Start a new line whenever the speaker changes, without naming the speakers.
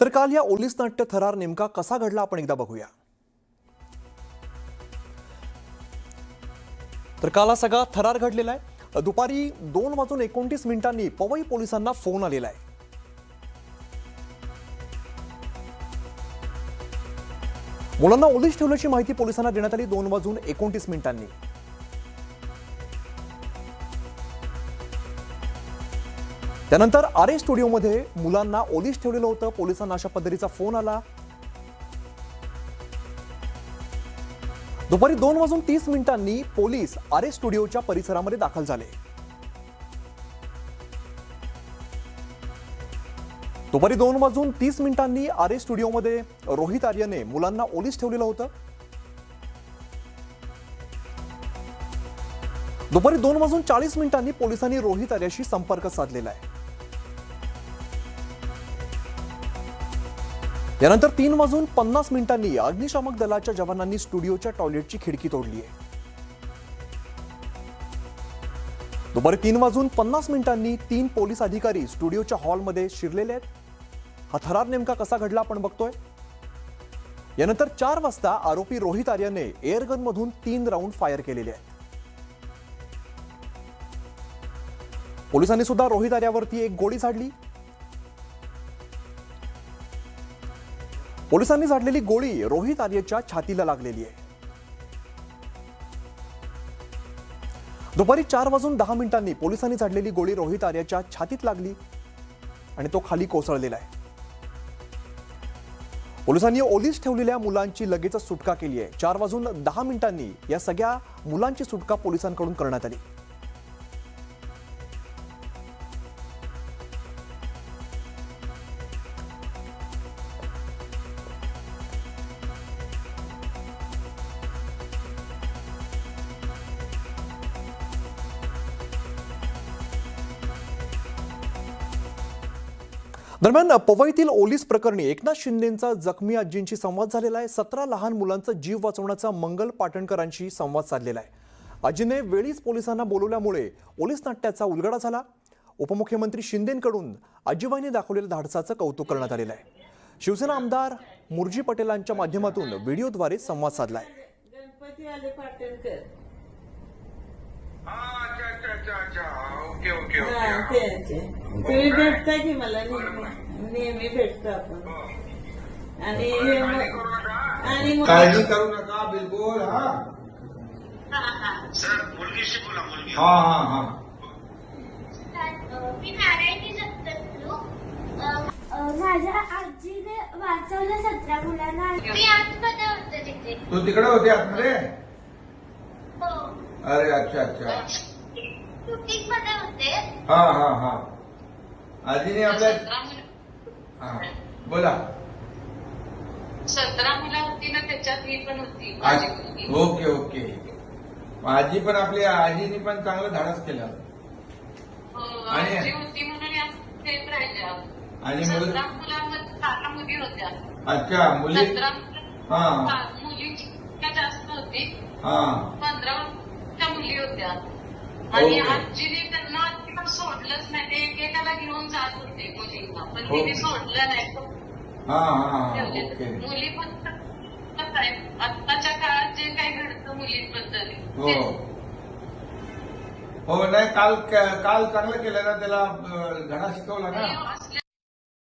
तर काल या ओलीस नाट्य थरार नेमका कसा घडला आपण एकदा बघूया। तर काल हा सगळा थरार घडलेला आहे। दुपारी 2:29 पवई पोलिसांना फोन आलेला आहे। मुलांना ओलीस ठेवल्याची माहिती पोलिसांना देण्यात आली 2:29 त्यानंतर आरे स्टुडिओमध्ये मुलांना ओलीस ठेवलेलं होतं। पोलिसांना अशा पद्धतीचा फोन आला। दुपारी 2:30 पोलीस आरे स्टुडिओच्या परिसरामध्ये दाखल झाले। दुपारी 2:30 आरे स्टुडिओमध्ये रोहित आर्यने मुलांना ओलीस ठेवलेलं होतं। दुपारी 2:40 पोलिसांनी रोहित आर्याशी संपर्क साधलेला आहे। यानंतर 3:50 अग्निशामक दलाच्या जवानांनी स्टुडिओच्या टॉयलेटची खिडकी तोडली आहे। दुपारी 3:50 3 पोलीस अधिकारी स्टुडिओच्या हॉलमध्ये शिरलेले आहेत। हा थरार नेमका कसा घडला आपण बघतोय। यानंतर 4 वाजता आरोपी रोहित आर्यने एअरगन मधून 3 राऊंड फायर केलेले आहेत। पोलिसांनी सुद्धा रोहित आर्यावरती एक गोळी झाडली। पोलिसांनी झाडलेली गोळी रोहित आर्यच्या छातीला लागलेली आहे। दुपारी 4:10 पोलिसांनी झाडलेली गोळी रोहित आर्याच्या छातीत लागली आणि तो खाली कोसळलेला आहे। पोलिसांनी ओलीस ठेवलेल्या मुलांची लगेच सुटका केली आहे। 4:10 या सगळ्या मुलांची सुटका पोलिसांकडून करण्यात आली। दरम्यान पवईतील ओलीस प्रकरणी एकनाथ शिंदेंचा जखमी आजींशी संवाद झालेला आहे। 17 लहान मुलांचा जीव वाचवण्याचा मंगल पाटणकरांशी संवाद साधलेला आहे। आजीने वेळीच पोलिसांना बोलवल्यामुळे ओलीस नाट्याचा उलगडा झाला। उपमुख्यमंत्री शिंदेंकडून आजीबाईंनी दाखवलेल्या धाडसाचं कौतुक करण्यात आलेलं आहे। शिवसेना आमदार मुरजी पटेलांच्या माध्यमातून व्हिडिओद्वारे संवाद साधलाय।
ओके ओके ओके
तुम्ही भेटता की मला नेहमी भेटतो आपण आणि
काळजी करू नका बिलकुल।
सर मुलगीशी बोला मुलगी।
हा
मी नारायणी जगताप माझ्या आजीने वाचवलं 17 मुलांना। मी आतमध्ये होते तिथे।
तू तिकडे होते आतमध्ये?
हो
अरे अच्छा
शूटिंग मध्ये होते।
हा आजीने आपल्या बोला
17 मुलं होती ना, त्याच्यात ही पण होती माझी मुलगी।
ओके आजी पण आपली आजीने पण चांगलं धाडस केलं आणि
आजी होती म्हणून या सेफ राहिल्या।
आणि
17 मुलांमध्ये 12 मुली होत्या।
अच्छा मुली
17 मुलींची संख्या जास्त होती। 15 मुली होत्या आणि आजीने त्यांना तिला सोडलंच नाही। ते एकेकाला घेऊन जात होते मुलींना, पण तिने सोडलं नाही।
ओके
मुली फक्त आत्ताच्या काळात जे काही घडतं मुलींबद्दल
हो नाही काल चांगलं केलं ना, त्याला धडा शिकवला ना।